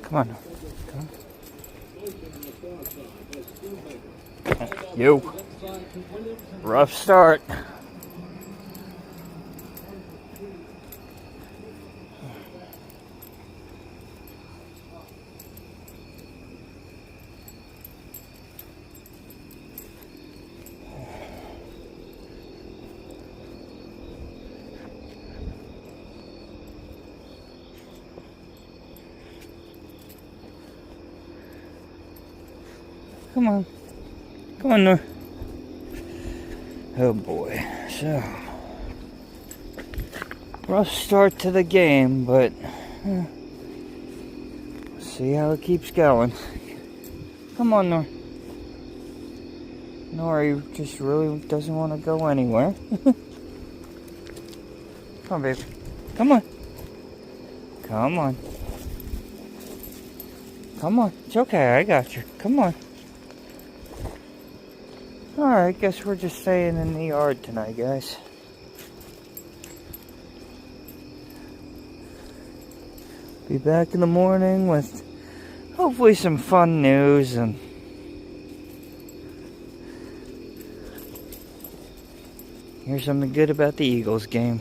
Come on. Come on. You. Rough start. Come on. Come on, Nor. Oh boy. So, rough start to the game, but see how it keeps going. Come on, Nor. Nor just really doesn't want to go anywhere. Come on, baby. Come on. Come on. Come on. It's okay. I got you. Come on. Alright, guess we're just staying in the yard tonight, guys. Be back in the morning with hopefully some fun news and here's something good about the Eagles game.